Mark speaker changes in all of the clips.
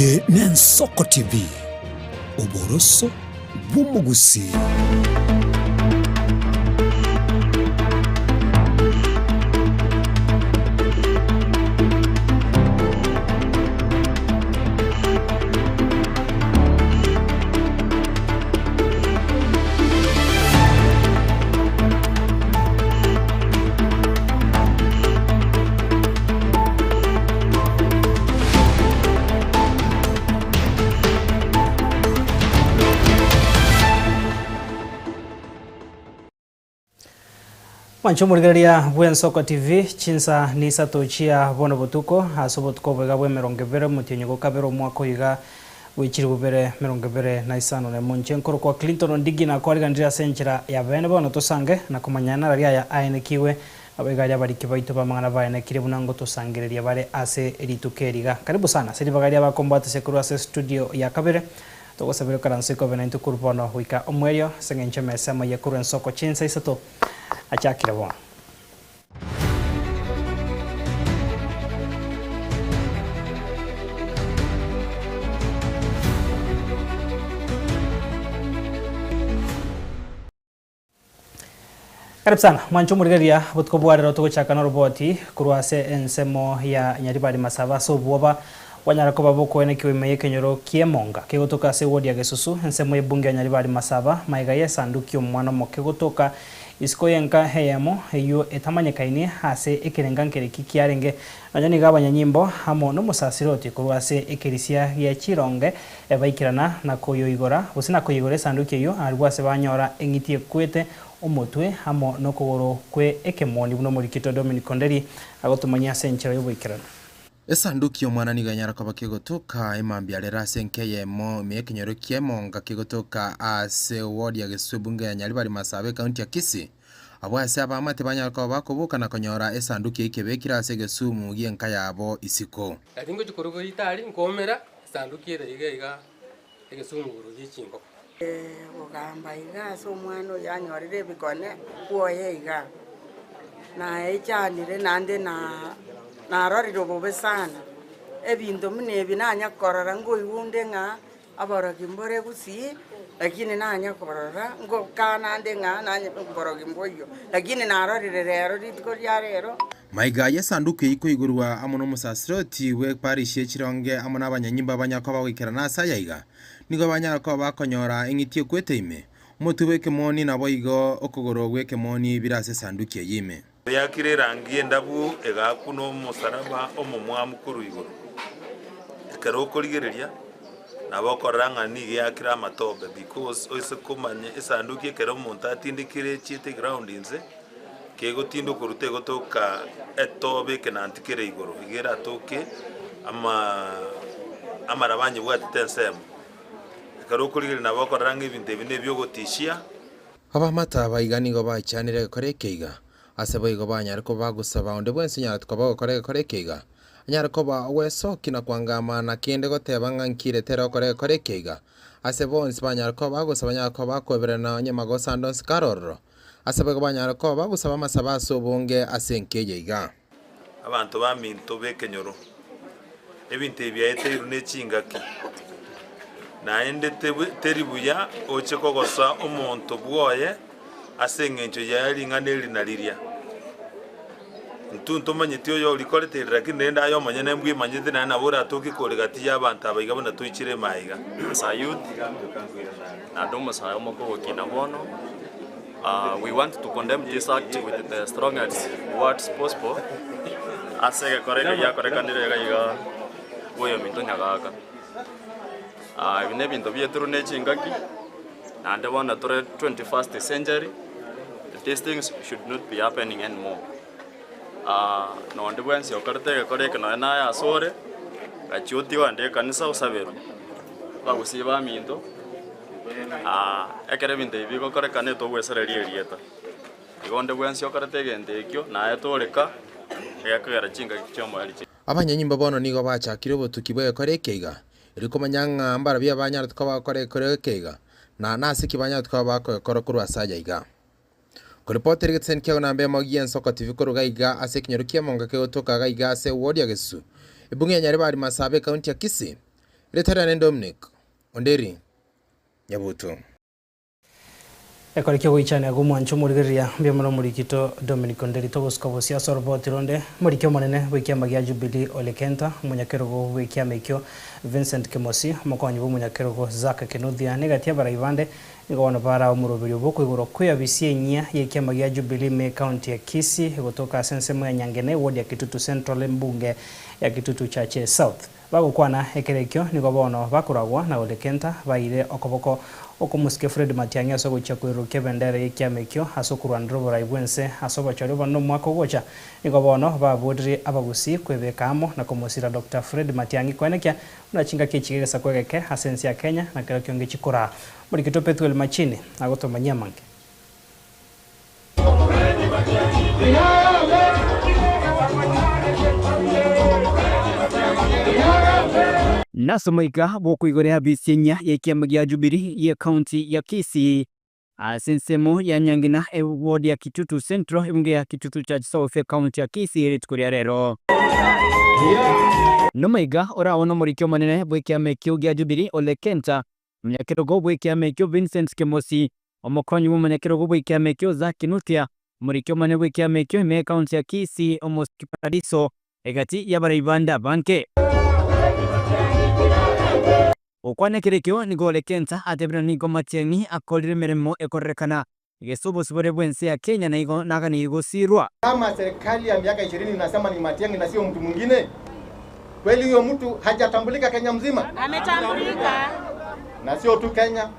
Speaker 1: Ye Nensoko TV Uboroso bw'umugusi.
Speaker 2: Mancho murigaria bwen Soko TV chinsa nisa tochia bono botuko asobotuko bega bwe merongevere mutyonyo kabero mwako yiga wichiri bubere merongevere na isano ne munchenkoro kwa Clinton ondigi na kwali gandira senchira ya bene bono tosange na kumanyana raria ya aenekiwe abega ya bari kibaito bamangana baene kire bunango tosangereria bare ase eritukeriga karibu sana siri bagaria bakombata sekuru ase studio ya kabere togo sabiro karansiko benento kurbono wika omwerio sengenche mesema ya kuren Soko chinsa isato achakira bona. Karibu sana mwancho murigaria butko bware roto chaka no roboti kurwase ensemo ya nyaribari masaba so bwoba wanyara ko baboko ene kiwe meye kenyoro kiemonga kegotoka se wodi ya gesusu ensemo ebunge ya nyaribari masaba maiga ye sanduki omwana mo kegotoka iskoyenka heyamo eyo etamanyekaine hase ekerenga nkereki kiarenge nanyani gabanya nyimbo hamo no musasiroti kurwase ekerisia ya chironge ebaikirana na koyo igora usina koyigore sanduki eyo arwase banyora engitie kwete omotwe hamo no kogoro kwe ekemoni buno murikito Dominic Konderi agotumanya senchero yoboikirana
Speaker 3: esanduki omwana niganyara kwa bakegotoka emambialera senkeye mo mekenyoro kiemonga kegotoka ase wodi ya gesubunga ya nyaribari masabe county ya Kisii abwase abamate banyara kwa bakoboka na konyora esanduki ikebekira ase gesumu yenka yabo isiko
Speaker 4: atingo chikurugo itali nkomera sanduki iga egesumu gurugi chingo
Speaker 5: ugamba iga so mwana yanyorire bikone kuoye iga na echanire nande na roriro bobe sana ebintu mune binanya korora ngo iwunde nga abara kimbore gusi lakini nanya korora ngo kana ande nga nanya mboro kimboyo lakini na rorire rero ritko rero
Speaker 3: maiga ya sanduku iko igurwa amono musasiroti we parish echironge amona abanyanyimba banyako bagikirana sayaiga nigo banyako bakonyora engitie kweteime mutubeke moni nabo igo okogoro gweke moni birase sanduku yime
Speaker 6: yakire rangi endabu egakuno musaraba omomwa mukuru iguru ekero korigereria nabokoranga nige yakira amatobe because oise kumanye esanduki ekero omonto atindikire chiete ground inze kegotindo kurute gotoka etobe kenantikire iguru igera toke amarabanye bwatitensemo ekero korigereria nabokoranga ebintu ebinde byogotishia
Speaker 3: abamata baiganigo bachanire korekeiga asebo igo banyara ko bagusaba onde bwense nyara tukoba korekeiga nyara ko ba weso kina kwangama na kende goteba ngankire tero korekeiga asebo onse banyara ko bagusaba nyara ko bakoberana nyamago sandons karorro asebo igo banyara ko bagusaba masaba sobonge asenkeje iga
Speaker 6: abantu baminto bekenyoro ebintu ebyaete irune chingaki na ende teribuya oche kogosa omonto bwoye asengencho yali nganeli naliria ntunto manyitio yo likorete lakini nenda ayo manyene mbwi manyete na nabora toki kolegati y'abantu abayiga bona tuichire mayiga
Speaker 7: sayut na domo sayo moko kina bono we want to condemn this act with the strongest words possible asege koreka ya koreka ndire ga boyo mintonya gaga bine binto byeturu nechingaki and one at 21st century these things should not be happening anymore no and when you correct no na ya sore gachuti wande kanisa usabero bagusiba minto ekere binto bigo correct ne to wesereri erieta igonde when you correct gente ekyo na etoreka yakagara chinga kichomo ali
Speaker 3: abanyanyimba bono nigo bachakire botukibwe korekeiga iriko manyanga mbara bya banyara tukaba korekeiga na nasi kibanya tukaba korokuru asaja iga Kuripoti rigitsen kia unambe magien Soko TV kurugaiga ase kinyorukia monga ke otoka gaiga ase wodi ya Gesu. Ibunge nyaribari masabe county ya Kisii. Retarane Dominic Onderi Nyabuto.
Speaker 2: Ekorikyo goichane agumwancho murigeria mbiamano murikito Dominic Onderi togoskobo cia sorboti ronde murikyo monene wikiama gia Jubilee Ole Kenta munyakerogo wikiama ikyo Vincent Kemosi mokonyi bo munyakerogo Zaka Kinuthia negatia baraivande ngona bara omurobiri boko igoro kuya bisienya yikiama gia Jubilee me county ya Kisii gotoka sensemo ya Nyangene ward ya Kitutu Central mbunge ya Kitutu Chache South bagokwana ekerekyo nigo bono bakuragwa na Ole Kenta baire okoboko okumuske Fred Matiang'i asogocha kwirukia bendera y'ikiamekyo asokurwanira oboraibwense asobachari bano mwaka gocha nigo bono babudiri abagusi kwebekamo na kumusira Dr. Fred Matiang'i kwenekya unachinga kichigesa kwegeke asensi ya Kenya na kero kyonge chikora muri kitopetu el machini agotomanyia manke
Speaker 8: Nasomaika boko igore abisienya yekiama gia Jubilee ye county ya Kisii asensemo ya Nyangina ward ya Kitutu Central mbunge ya Kitutu Chache South county ya Kisii ritukuria rero nomaiga oraona murikyo manene bwekiama kyo gia Jubilee Ole Kenta munyakerogo bwekiama kyo Vincent Kemosi omokonyi munyakerogo bwekiama kyo Zaka Kinuthia murikyo manene bwekiama kyo me county ya Kisii omoski paradiso egati ya baraibanda banke okwane kerekyo nigo Ole Kenta atebira nigo Matiang'i akolire meremo ekorekana gesobo sibore bwense ya Kenya na igo nagani igo sirwa
Speaker 9: kama serikali ya miaka 20 inasema ni Matiang'i na sio mtu mwingine. Kweli huyo mtu hajatambulika Kenya mzima?
Speaker 10: Ametambulika.
Speaker 9: Na sio tu Kenya,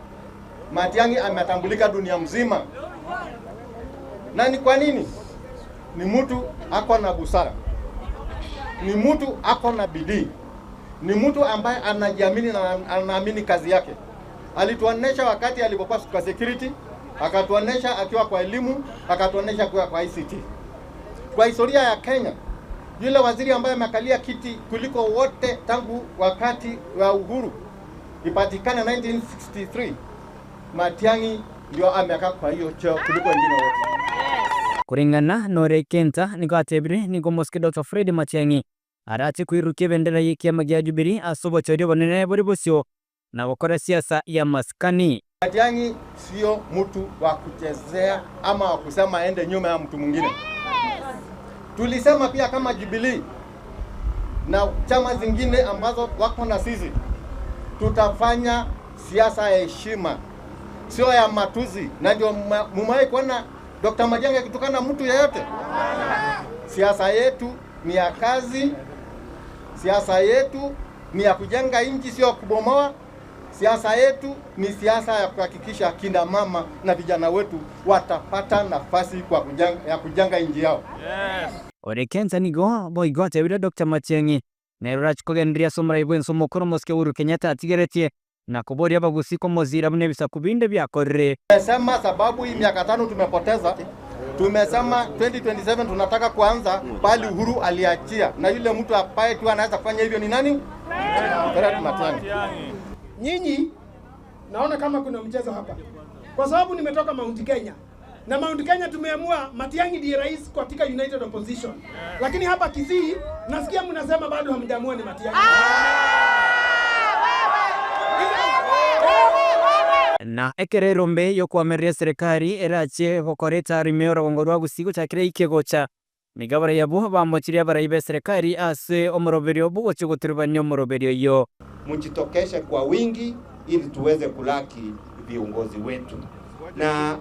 Speaker 9: Matiang'i ametambulika dunia mzima. Na ni kwa nini? Ni mtu ako na busara, ni mtu ako na bidii, ni mtu ambaye anajiamini na anaamini kazi yake. Alituonesha wakati alipokuwa kwa security, akatuonesha akiwa kwa elimu, akatuonesha kwa ICT. Kwa historia ya Kenya, yule waziri ambaye amekalia kiti kuliko wote tangu wakati wa uhuru ipatikana 1963, Matiang'i ndio amekaa kwa hiyo cheo kuliko wengine wote.
Speaker 8: Kuringana na Ole Kenta nigo atebire nigo moske Dr. Fred Matiang'i arati kuirukia bendera y'ikiama gia Jubilee asobochori bonene bori bosio na gukora siasa ya maskani.
Speaker 9: Matiang'i sio mtu wa kuchezea ama wa kusema aende nyuma ya mtu mwingine. Tulisema pia kama Jubilee na chama zingine ambazo wako na sisi, tutafanya siasa ya heshima, sio ya matuzi. Na ndio mumewahi kuona Dr. Matiang'i akitukana mtu yeyote. Siasa yetu ni ya kazi, siasa yetu ni ya kujenga nchi, sio kubomoa. Siasa yetu ni siasa ya kuhakikisha kina mama na vijana wetu watapata nafasi ya kujenga nchi yao.
Speaker 8: Yes. Ole Kenta nigo boigo atebire Dr. Matiang'i nerura chikogenderia somra ibwenso mukuru moske Uhuru Kenyatta atigeretie na kuboria bagusi ko mozira bune bisa kubinde byakorre.
Speaker 9: Tumesema sababu hii miaka 5 tumepoteza. Tumesema 2027 tunataka kuanza pale Uhuru aliachia, na yule mtu ambaye tu anaweza kufanya hivyo ni nani? Fred Matiang'i.
Speaker 11: Nyinyi naona kama kuna mchezo hapa, kwa sababu nimetoka Mount Kenya na Mount Kenya tumeamua Matiang'i ndiye rais katika United Opposition, lakini hapa Kisii nasikia mnasema bado hamjaamua ni Matiang'i.
Speaker 8: Na ekerero mbe yo kwameria serikali erache gokoreta rimeo rongorwa gusigo chakire ikegocha migabara yabo bamochiria baraibe serikali ase omoroberio bugoche gutirubania omoroberio yo.
Speaker 12: Mjitokeshe kwa wingi ili tuweze kulaki viongozi wetu na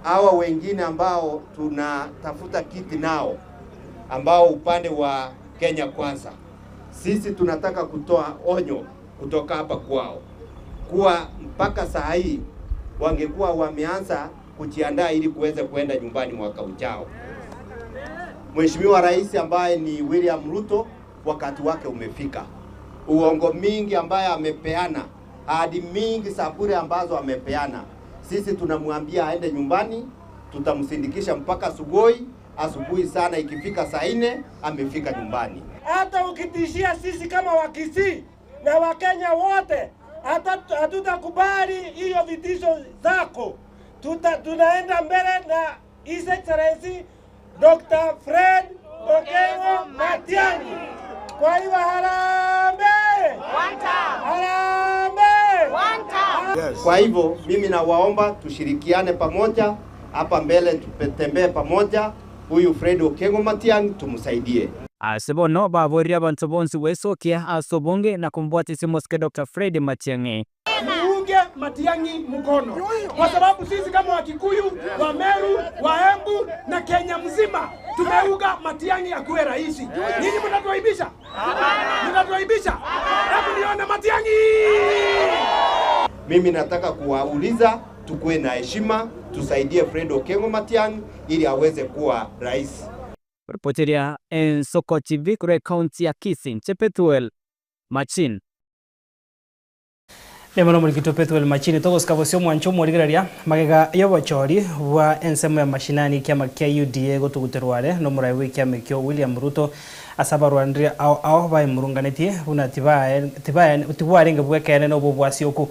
Speaker 12: hawa wengine ambao tunatafuta kiti nao, ambao upande wa Kenya Kwanza. Sisi tunataka kutoa onyo kutoka hapa kwao kuwa mpaka saa hii wangekuwa wameanza kujiandaa ili kuweze kwenda nyumbani mwaka ujao. Mheshimiwa Rais ambaye ni William Ruto, wakati wake umefika. Uongo mingi ambaye amepeana, ahadi mingi sabure ambazo amepeana, sisi tunamwambia aende nyumbani, tutamsindikisha mpaka asubuhi sana, ikifika saa 4 amefika nyumbani.
Speaker 13: Hata ukitishia sisi kama Wakisii na Wakenya wote, hatutakubali hiyo vitisho zako. Tunaenda mbele na His Excellency Dr. Fred Okengo Matiang'i. Kwa hiyo harambee!
Speaker 12: Kwa hivyo mimi nawaomba tushirikiane pamoja hapa mbele, tutembee pamoja. Huyu Fred Okengo Matiang'i tumsaidie.
Speaker 8: Asebono babori abantu bonsi wesokia asobonge na kumbwatisi moske Dr. Fred Matiang'i.
Speaker 11: Muunge Matiang'i mkono kwa sababu sisi kama Wakikuyu, wa Meru, wa Embu na Kenya mzima tumeuga Matiang'i akuwe rais. Nyinyi mnatuaibisha? Mnatuaibisha? Hebu nione Matiang'i.
Speaker 12: Mimi nataka kuwauliza tukue na heshima, tusaidie Fred Okengo Matiang'i ili aweze kuwa rais.
Speaker 8: Reporteria en Soko TV kure kaunti ya Kisii, Chepetuel Machin.
Speaker 2: Nemono murikito Petuel Machin togos kabosio mwancho murigiraria magega yobochori wa ensemo ya mashinani kiama kia UDA gotuguterware no murai wiki amekyo William Ruto asabarwandria au bai murunganetie una tibaye bwekene no bobwasi oku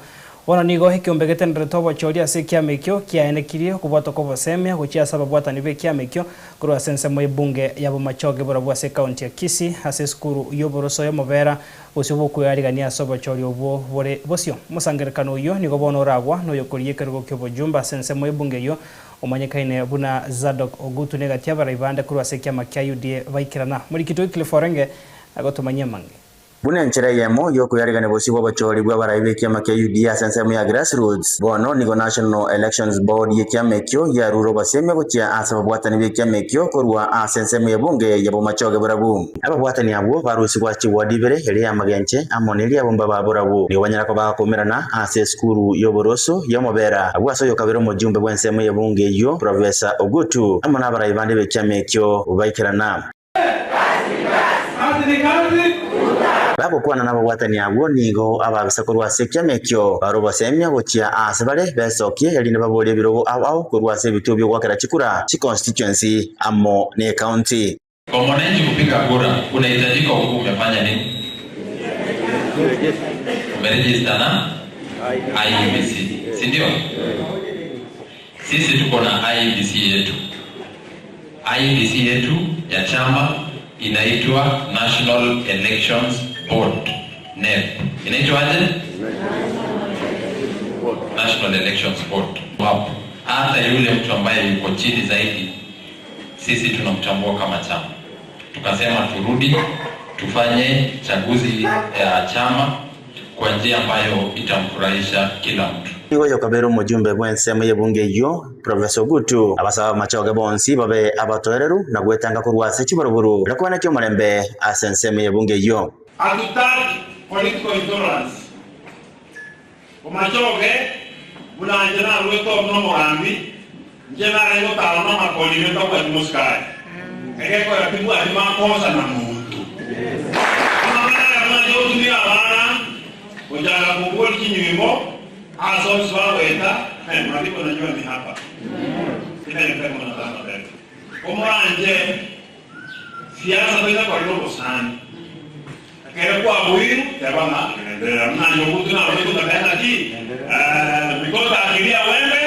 Speaker 2: Wana nigo hikiumbegete nretobo chori ase kiamekyo kiaenekirie kubwato ko bosemia guchia sababu atani be kiamekyo kuru sense mo bunge yabo machoge borabu ase county ya Kisii ase skuru yoboroso yo mobera usibo kuyarigania sobo chori obo bore bosio musangerekano yo nigo bono ragwa no yokorie kergo kyobo jumba sense mo bunge yo umanyekaine buna Zadok Ogutu negatia baraibande kuru ase kiama kya UDA baikirana muri kito ikiliforenge agotumanya mange
Speaker 10: Buna nchera yemo yo kuyarigane bosi bwa bachori bwa baraibe kiama kya UDA sensemu ya grassroots bono nigo National Elections Board ye kiama kyo ya ruro baseme gochia asa bwatani be kiama kyo korwa sensemu ya bunge ya bomachoge borabu aba bwatani abo barusi kwa chiwa dibere hele ya magenche amoneli ya bomba borabu ni wanyara ko bakomerana ase skuru yoboroso yo mobera abwaso yo kabero mojumbe bwa nsemu ya bunge yo Professor Ogutu amana baraibande be kiama kyo ubaikirana Babo kwa nabo watani abo nigo ababisakorwa sekyamekyo baroba semya gochia asabale besokie yali ne babole birogo au korwa se bitubyo gwakara chikura chi constituency amo ne county.
Speaker 14: Kwa mwananchi kupiga kura unahitajika umefanya nini? Umeregister na IEBC, si ndio? Sisi tuko na IEBC yetu. IEBC yetu ya chama inaitwa National Elections Board, NEB. Inaitwaje? National Elections Board. Hapo hata yule mtu ambaye yuko chini zaidi sisi tunamtambua kama chama. Tukasema turudi tufanye chaguzi ya chama kwa njia ambayo itamfurahisha kila mtu.
Speaker 10: Nigo yokabero mujumbe bwensemo yebunge yo Professor Ogutu abasaba machoge bonsi babe abatoereru na gwetanga kurwase chibaruburu rakwana cyo marembe asensemo yebunge yo.
Speaker 15: Hatutaki political intolerance. Umachoge bunanjena rweto no mugambi njena rego taona makoli neto kwa muskai. Ege kwa tibu adima kosa na muntu. Mama ya dunia bana ujala kugol kinyimo aso swaweta malipo najua ni hapa. Ina yake mwana tano mbele. Umranje siasa bila kwa roho sana. Kaya kwa buiru yabana na nyobutu na wiko tabana ki mikota akilia wembe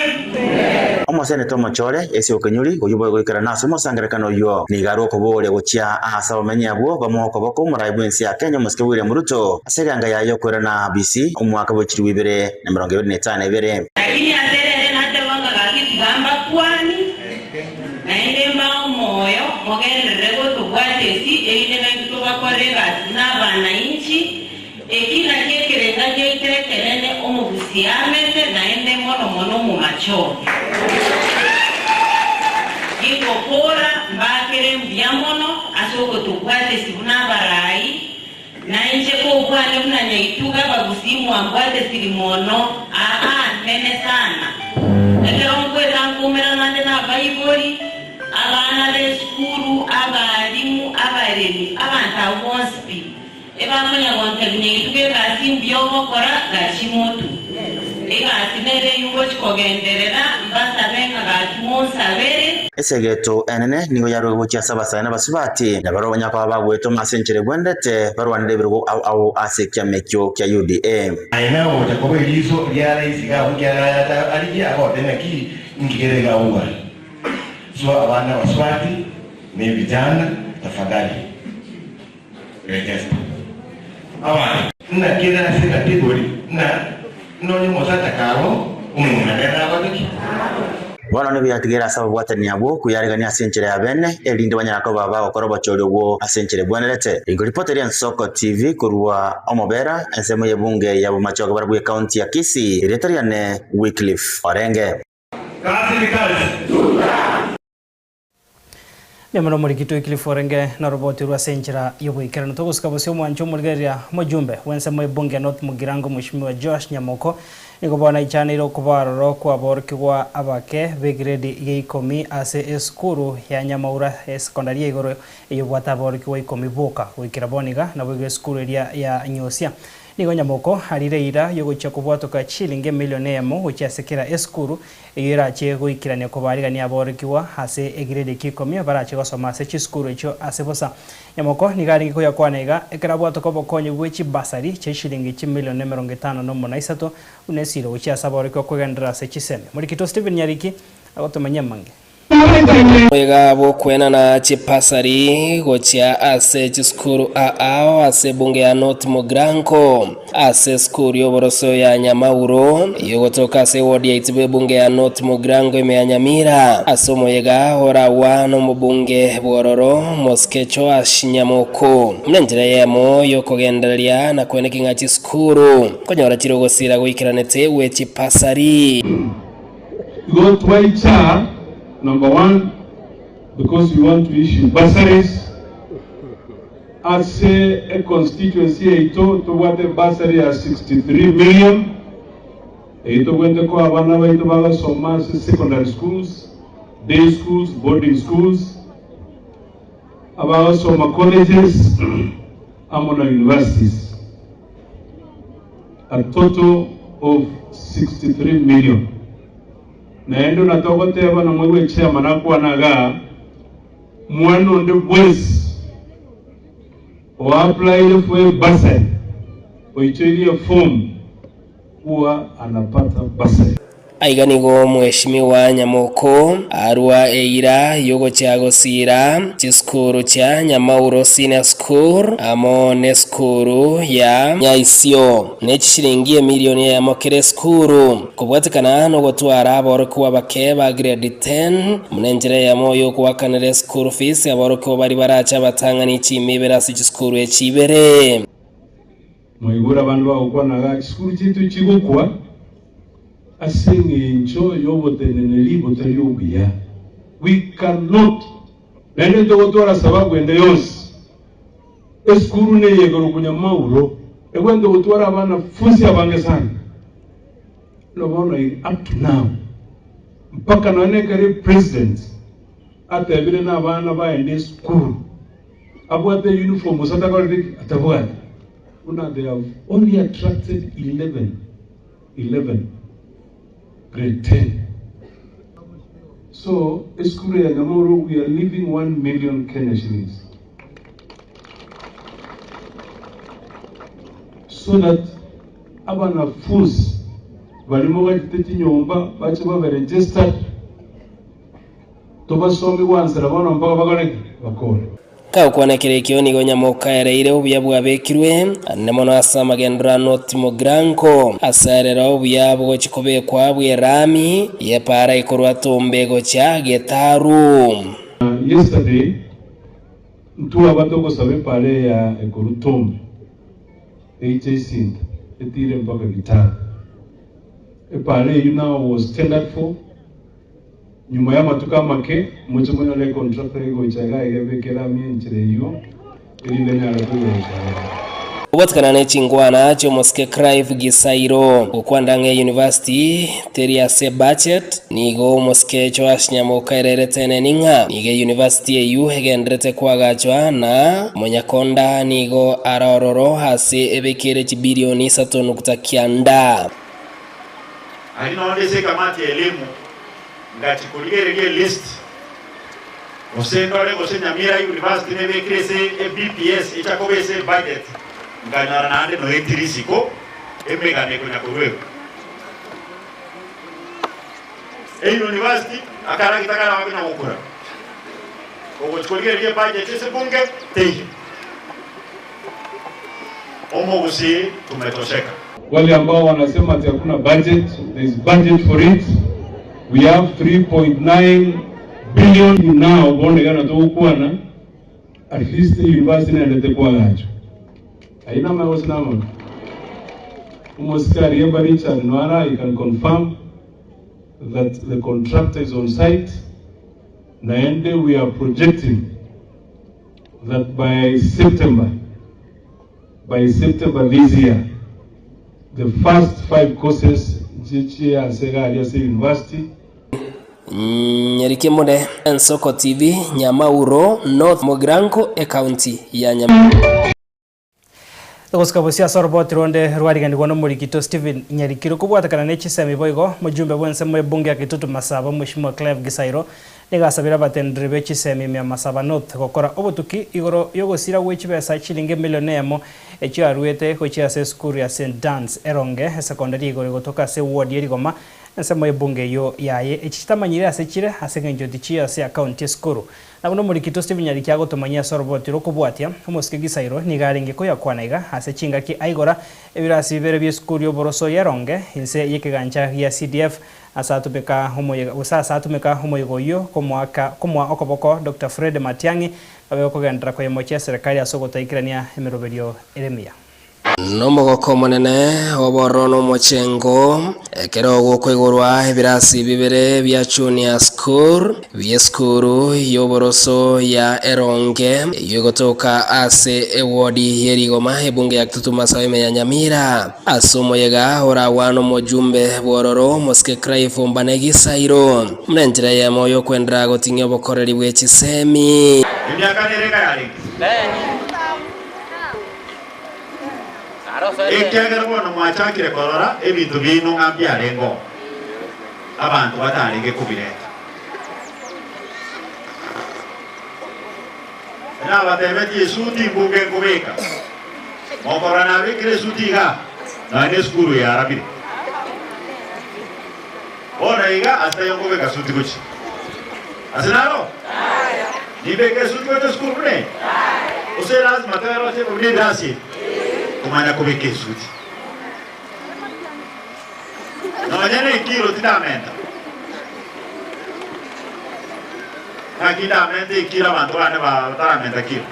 Speaker 10: Omosene tomo chore ese okenyuri oyubo goikara naso mosangerekano yo ni garo ko bole gochia asa omenya bwo bamoko bako muraibensi ya Kenya Muske William Ruto aseganga yayo korana BC umwaka bw'ikiri wibere na 2025 ibere
Speaker 16: lakini aterere nate wanga gakigamba kwani na inde mao moyo mogerere goto gwatesi eine na kutoka kwa rega na bananchi ekina kyekerenga kyekerekerene omubusiamete na inde mono mu macho iko pora mbakere mbyamono asoko tukwate sibuna barai na inje ko upande mnanya ituga bagusimu ambwate silimono nene sana ekero mkweza nkumera nande na baiboli abana b'eskuru abalimu abaremi abantu abonspi ebamanya gontegne ituge basimbyobo kora gashimotu egatinere yugo chikogenderera mbasabenga gatimusabere
Speaker 10: esegeto enene nigo yaro gochia sabasana basubati na baro banyaka bagweto masenchere gwendete barwanire birugo au asekya mekyo kya UDA
Speaker 17: aina wote kwa hizo yale isiga ungera alija kwa tena ki ngigerega uwa so abana waswati ni vijana tafadhali register abana na kila sina tibori na noni mosata karo umunadera badiki
Speaker 10: bono ne byatigera asaba bwatani abo kuyaregania asenchere ya bene elinde banyako baba okoro bachori obwo asenchere bwanelete ingo reporter ya Soko TV kurwa omobera ensemo ya bunge ya Bomachogo barabwe county ya Kisii retariane Wycliffe Orenge
Speaker 15: kazi ni kazi
Speaker 2: Nemano murikito Wycliffe Orenge na roboti rwa senchira yobuikerano togusika bosyo mwancho murgeria mujumbe wensemo bunge North Mugirango Mheshimiwa Josh Nyamoko Igobona ichaniro kubaroro kwa borkigwa abake begrade ye 10 ase eskuru ya Nyamaura secondary igoro yobwata borkigwa 10 boka wikiraboniga na bwe eskuru ya Nyosia Nigo Nyamoko harire ira yogocha kubwatoka shilingi milioni emo uchasekera eskuru yera chego ikirane kubarigania borkiwa ase egrade kikomi barache gosoma ase chiskuru echo ase bosa Nyamoko nigari ko yakwanega ekarabwatoka bokonye bwechi basari che shilingi milioni 53 unesiro uchasa borkiwa kwegendera ase chiseme Murikito Steven Nyariki agotomanya mange
Speaker 18: Mwega bokwena na chipasari gochia ase chiskuru ao ase bunge ya North Mugirango ase skuru yoboroso ya Nyamauro yogotoka ase wodi ya itibe bunge ya North Mugirango imeanyamira ase mwega hora wano mubunge bororo moskecho ashinyamoko mnenjira yemo yokogenderia na kwenekinga chiskuru konyora chirogosira goikiranete we chipasari
Speaker 15: go to Number one, because we want to issue bursaries. As a constituency, to what the bursary is 63 million. Ito kwenda kwa abana baito baga soma secondary schools, day schools, boarding schools, abaga soma colleges, amona universities. A total of 63 million. Naendo natogote aba na mwewe chairman akwana mwano nde bwezi o apply for bursary o icheli form kuwa anapata bursary
Speaker 18: Aiganigo Mheshimiwa Nyamoko arwa eira yogo chagosira chiskuru cha Nyamauro Senior School amo ne skuru ya Nyaisio nechishiringi milioni ya mokere skuru kubwatikana no gotwara aboroko abake ba grade 10 munenjere ya moyo kuwakanire school fees aboroko bari baracha batangani chimibera si chiskuru echibere
Speaker 15: Moigura bandu bakwana school chitu chigukwa asingincho yoboteneneli boteliyobia we cannot nende togotora sababu ende yose eskuru ne yegoro kunyamauro egwende gotwara abana fusi abange sana lobona up to now mpaka nane kare president atebire na abana baende school abwate uniform satakore atabwate they have only attracted 11 grade 10. So, Eskuru ya Nyamauro, we are leaving 1 million Kenya shillings. So that abana fools, balimoga tete nyomba, bache ba registered, toba somi wansara bana mpaka bagane bakore.
Speaker 18: Kaukwanekere kioni Nyamoka ereire obuya bwabekirwe nemono asa magendra North Mugirango asarera obuya bwo chikobekwa bwerami yepara ikorwa tombego cha getaru
Speaker 15: Yesterday mtu abatoko sabe pare ya ekorutombe HC etire mpaka gitaru pare you now was tendered for nyuma ya matuka make mucho mwana le contractor go chaga yebekera mienchire yo ilinde nyara tuwe
Speaker 18: Ubatkana ne chingwana cho Moske Clive Gisairo ukwandange University teria se budget nigo Moske cho Ashnyamoka ererete ninga nige University yu hegendrete kwagachwa na Monyakonda nigo arororo hase ebekere bilioni 3.9
Speaker 19: Alinaondese kamati ya elimu ngati kuligerege list osendore Nyamira University nebe krese BPS ichakobese budget nganyara nande no etirisiko emega neko nyakorwe university akara kitakara wabina mukura ogo kuligerege budget ese bunge tehi omo usi tumetosheka
Speaker 20: Wale ambao wanasema ati hakuna budget, there is budget for it. We have 3.9 billion now bonde gana to kuana at least university na ndete kwa gacho. Aina maos nama. Umuskari yeba Richard Nwara, you can confirm that the contractor is on site. Naende, we are projecting that by September this year, the first 5 courses Chichia Sega Aliasi University.
Speaker 18: Nyariki Mode, Nsoko TV, Nyamauro, North Mogranko, county ya Nyamauro.
Speaker 2: Tukuskabusia soroboti ronde rwarigani kwa nomurikito Steven Nyarikiro kubwatakana n'ekisemi boigo mujumbe bwense mu bunge ya Kitutu Masaba Mheshimiwa Clive Gisairo nigasabira batendere b'ekisemi mya Masaba North gukora obutuki igoro yogosira gw'ekibesa chilingi milioni emo ekyo arwete ko cyase school ya St Dan's Eronge secondary igoro gotoka se ward yerigoma nsemo ebunge yo yaye ekitamanyire asekire asengenjo dichia se account school nabuno murikito Steven Nyarikiro gotomanya soroboti rokubwatia umuske Gisairo nigarenge ko yakwanaiga asechinga ki aigora ebirasi bibere bya school yo boroso Eronge inse yekiganja ya CDF asatumeka homoyega usasa atumeka homoyego yo komwa okoboko Dr. Fred Matiang'i abe okugendera ko yemoche serikali asogotaikirania emeroberio Eremia
Speaker 18: Nomogoko monene oborono mochengo ekero gwokwigurwa ebirasi bibere bya junior school bya school yoboroso ya Eronge yogotoka ase ewodi yerigoma ebunge ya Kitutu Masaba ya Nyamira asomoyega ora wano mojumbe bororo moske Clive Gisairo mnenjira ya moyo kwendra gotinyo bokoreri bw'ekisemi
Speaker 19: emyaka nereka yali Ekiagera bona mwachakire korora ebintu bino ngambya lengo abantu batalege kubireta na batebeti suti mbuge kubeka mokora na bikire suti ga na ne skuru ya arabire ora iga hasta yo kubeka suti kuchi asenaro ni beke suti ko skuru ne ose lazima tayaro se kubire dasi kumanya kubika suti no nyene ikiro tidamenta akidamenta ikira abantu bane bataramenta kiro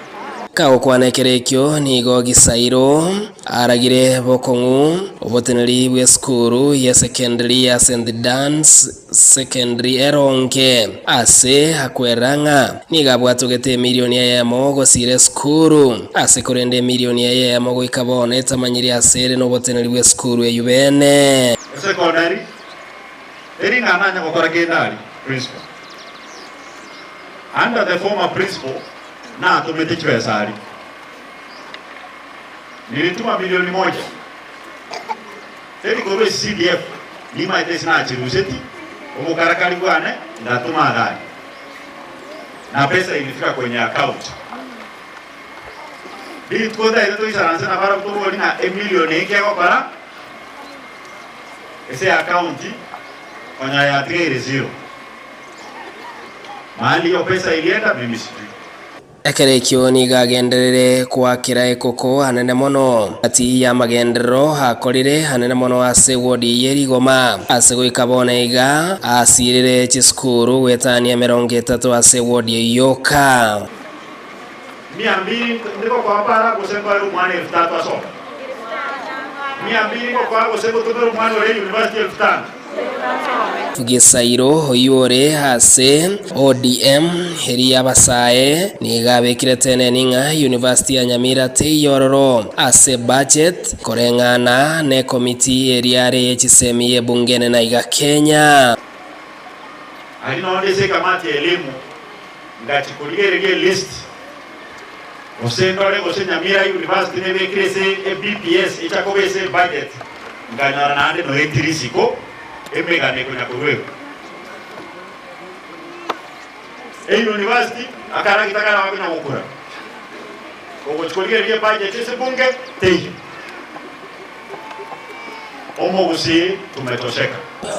Speaker 18: Kao kwanekerekyo nigo Gisairo aragire bokongu oboteneri bwe school ya secondary ya St Dan's secondary Eronge ase hakweranga nigabwatugete milioni ya mogo sire school ase korende milioni ya mogo ikabone tamanyiri asere no boteneri bwe school ya Yubene
Speaker 19: secondary eringa nanya gukora kendari principal under the former principal na tumete chibesari nilituma milioni 1 teri kobe CDF ni maitesi na chiruseti umukarakari bwane ndatuma gari na pesa ilifika kwenye account bilitkonda ile toisaranse na bara kutobo na milioni yake kwa para ese account kwenye ya 30 mahali yo pesa ilienda mimi sijui
Speaker 18: Ekerekyo nigagenderere kwakira ekoko hanene mono ati ya magendero hakorire hanene mono ase wodi yerigoma ase goikabone iga asirire chiskuru wetania 30 ase wodi yoka
Speaker 19: 200 ndiko kwa para kusemba rumane 3000 aso 200 kwa kusemba tudo rumane le university 5000
Speaker 18: Gisairo hoyore hase ODM heri abasae nigabekire tene ninga University ya Nyamira te yororo ase budget korengana ne committee eriare yechisemi ebungene na iga Kenya
Speaker 19: alinaondese kamati ya elimu ngachikuligere list osendore gose Nyamira University nebekire se BPS ichakobese budget nganyara nande no entirisiko emega ne kunya kuwewe university akara kitakana wakina ukura kogo chikolige rie budget ese bunge teyi Omogusi tumetosheka.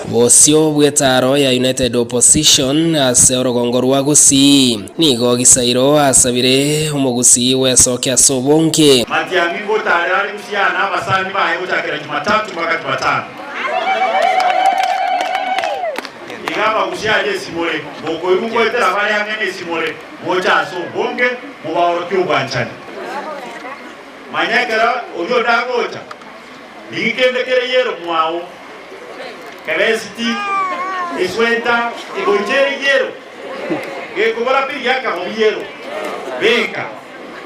Speaker 18: Bosio bwetaro ya United Opposition ase orogongo rwa Gusii nigo gisairo asabire omogusi wesoke asobonke
Speaker 19: Matiangi ngotare ari gusiana abasani bahe gutakira Jumatatu mpaka Jumatano. Igaba gusiaje simole boko yuko etera bari angene simole moja asobonke mubaoro kyubanchani. Manyakara oyo dagocha nikendekere yero mwao Kavesti, Eswenta, Egonjeri yero. Que kubara pili yaka yero. Venga.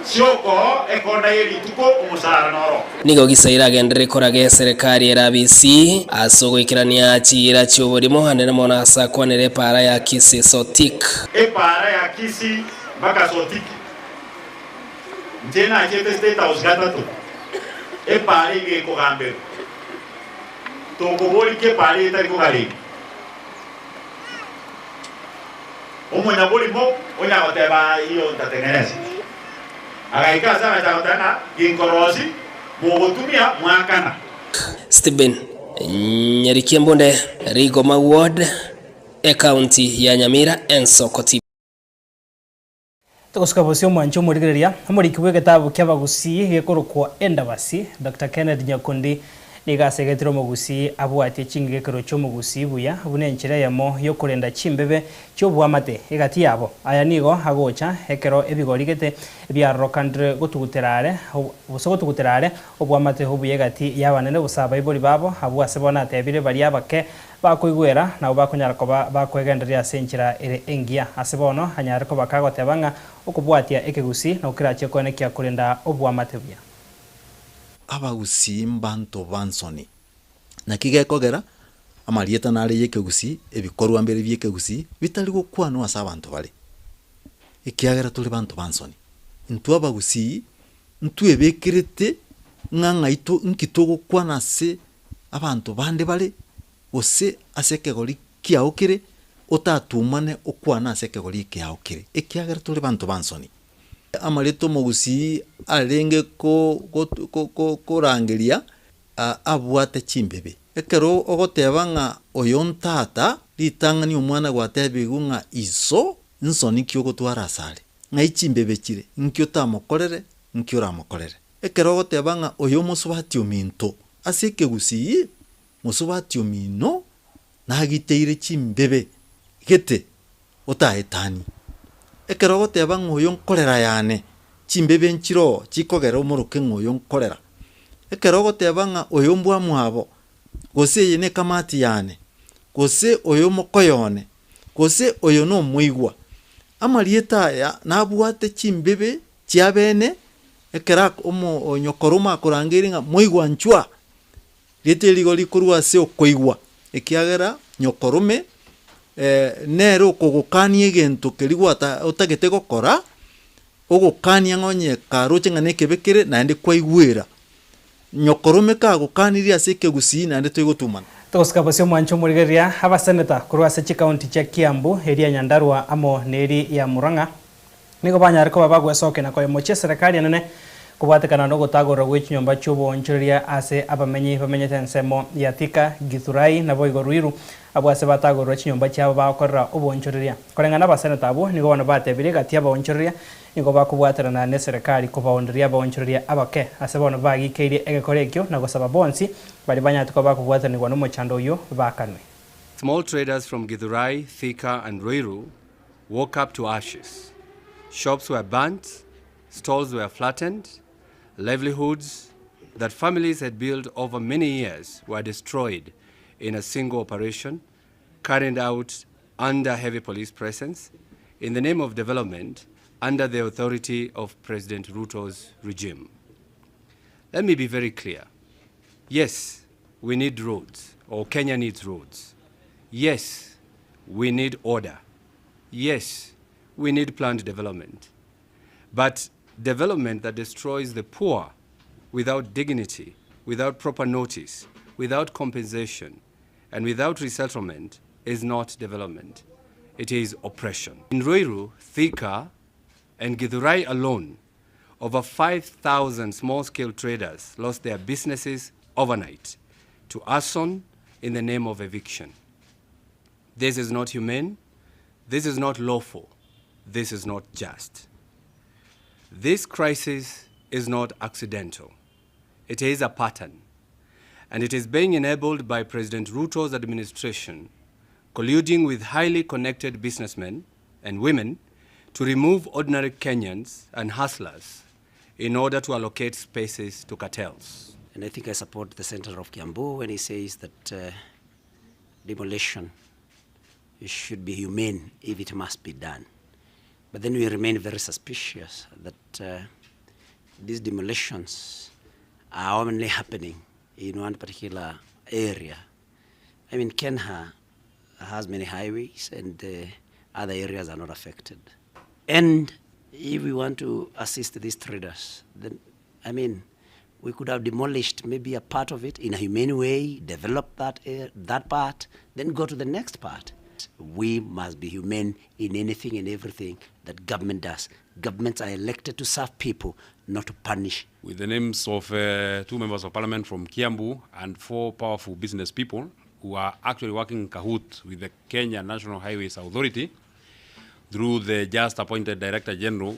Speaker 19: Sioko ekonda yeri tuko umusara noro.
Speaker 18: Nigo gisaira gendere korage serikali erabisi asogo ikirania chira cy'uburimo hanene mona asakwanere para ya Kisi Sotik.
Speaker 19: Para ya Kisi baka Sotik. Njena achete state house gata to. Para ige ko gambe. Tokoboli ke pari itari ko gali. Omonya boli mo onya oteba iyo tatengeneza. Agaika sana tatana ginkorosi mugotumia mwakana.
Speaker 18: Stephen Nyarikiembonde Rigoma Ward county ya Nyamira Ensoko TV.
Speaker 2: Tukosuka bosio mwancho murigereria amurikiwe gitabo ky'abagusi gekorokwa endabasi Dr. Kenneth Nyakundi nigasegetiro mugusi abwati chingekero cyo mugusi buya bunenchira yamo yo kurenda chimbebe cyo bwamate igati yabo aya nigo agocha hekero ebigorigete bya rokandre gutuguterare busogo tuguterare obwamate hobuye gati yabanene busaba ibori babo abwase bona tebire bari abake bakoigwera na bakonyara ko bakwegenderia senchira ere engia asebono hanyara ko bakagotebanga okubwatia ekegusi na ukirache kone kya kurenda obwamate buya
Speaker 21: abagusi mbanto bansoni na kigekogera amarieta nari yekegusi ebikorwa mbere byekegusi bitari gukwana asa abantu bari ikiagera tuli bantu bansoni ntu abagusi ntu ebekirete nganga ito nkitogo kwana se abantu bande bari ose asekegori kiaokire otatumane okwana asekegori kiaokire ikiagera tuli bantu bansoni amareto mugusi arenge ko rangeria abwate chimbebe ekero ogotebanga oyontata litangani omwana gwatebigunga iso nsoni kyo gotwara sare ngai chimbebe chire nkyo tamokorere nkyo ramokorere ekero ogotebanga oyo musubati ominto aseke gusi musubati omino nagiteire chimbebe gete otaetani ekero gotebanga oyo nkorera yane chimbebe nchiro chikogera omuruke ngoyo nkorera ekero gotebanga oyo mbwa mwabo gose yene kamati yane gose oyo mokoyone gose oyo no muigwa amarieta ya nabwate chimbebe chiabene ekera omo onyokoroma kurangiringa muigwa nchwa rete ligoli kurwa se okoigwa ekiagera nyokorume nero kogokanie gento kerigwata otagete gokora ogokania ngonye karoche ngane kebekere nande kwaigwera nyokorome ka gokaniria seke gusi nande toigotumana
Speaker 2: tukosuka bosio mwancho murigeria abaseneta kurwa se county cha Kiambu area Nyandarua amo neri ya Murang'a nigo banyare ko babagwesoke na ko moche serikali nene kubatekana no gotagora gwichinyomba cy'uboncheria ase abamenyi bamenyete nsemo ya Thika Githurai na Boigo Ruiru abwase batagora chinyomba cyabo bakorera uboncheria korengana abaseneta abo nigo bana batebire gati aboncheria nigo bakubwaterana ne serikali kubaonderia aboncheria abake ase bono bagikeire egekorekyo na gosaba bonsi bali banyatuko bakubwatanirwa no mochando yo bakanwe.
Speaker 22: Small traders from Githurai, Thika and Ruiru woke up to ashes. Shops were burnt, stalls were flattened, livelihoods that families had built over many years were destroyed in a single operation carried out under heavy police presence in the name of development under the authority of President Ruto's regime. Let me be very clear. Yes, we need roads, or Kenya needs roads. Yes, we need order. Yes, we need planned development. But development that destroys the poor without dignity, without proper notice, without compensation, and without resettlement is not development. It is oppression. In Ruiru, Thika, and Githurai alone, over 5,000 small-scale traders lost their businesses overnight to arson in the name of eviction. This is not humane. This is not lawful. This is not just. This crisis is not accidental. It is a pattern, and it is being enabled by President Ruto's administration colluding with highly connected businessmen and women to remove ordinary Kenyans and hustlers in order to allocate spaces to cartels.
Speaker 1: And I think I support the Senator of Kiambu when he says that demolition should be humane if it must be done. But then we remain very suspicious that these demolitions are only happening in one particular area. I mean, Kenya has many highways and other areas are not affected. And if we want to assist these traders, then, I mean, we could have demolished maybe a part of it in a humane way, develop that part, then go to the next part. We must be humane in anything and everything that government does. Governments are elected to serve people, not to punish.
Speaker 4: With the names of 2 members of parliament from Kiambu and 4 powerful business people who are actually working in cahoot with the Kenya National Highways Authority through the just appointed Director General,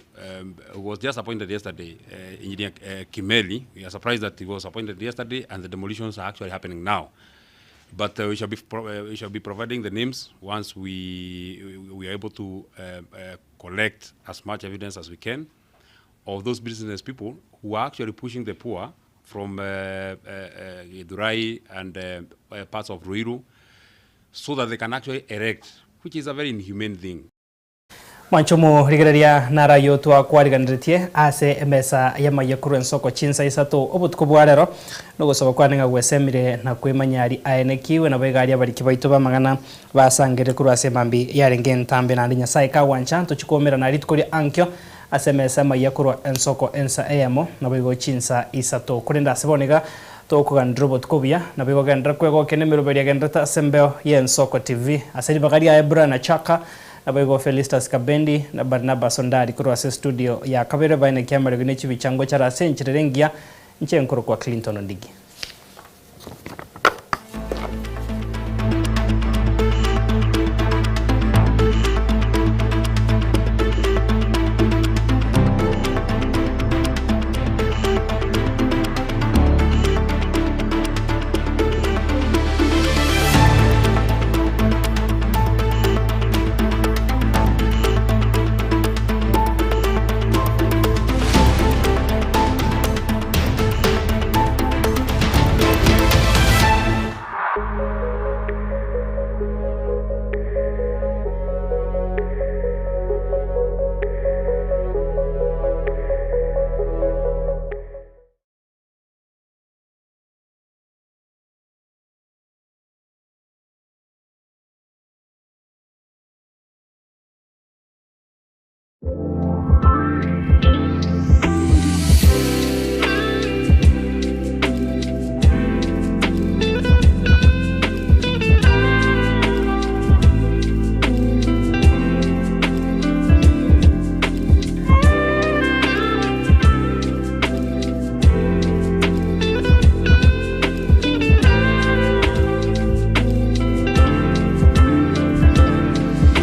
Speaker 4: who was just appointed yesterday, Engineer Kimeli. We are surprised that he was appointed yesterday and the demolitions are actually happening now. But we shall be providing the names once we are able to collect as much evidence as we can of those business people who are actually pushing the poor from Githurai and parts of Ruiru so that they can actually erect, which is a very inhumane thing.
Speaker 2: Mwanchumu rigereria nara yotwa kwariganiritie ase emesa yama yakuru nsoko chinsa isato obutuko bwarero no gusaba kwaninga gwesemire na kwimanyari aenekiwe na begari abariki baito bamagana basangire kuru ase mambi yarenge ntambe na ndinya saika wancha tuchikomera na ritukuri ankyo ase emesa mayakuru ensoko ensa emo na bego chinsa isato kurenda sebonega tokugandira obutukobia na bego gendra kwego kenemero beria gendra sembeo yensoko TV ase bagari aebra na chaka Abego Felistas Kabendi na Barnabas Ondari kuru ase studio ya kabere baine kiamara ginechi bichango chara senchirengia nchenkuru kwa Clinton Ondigi.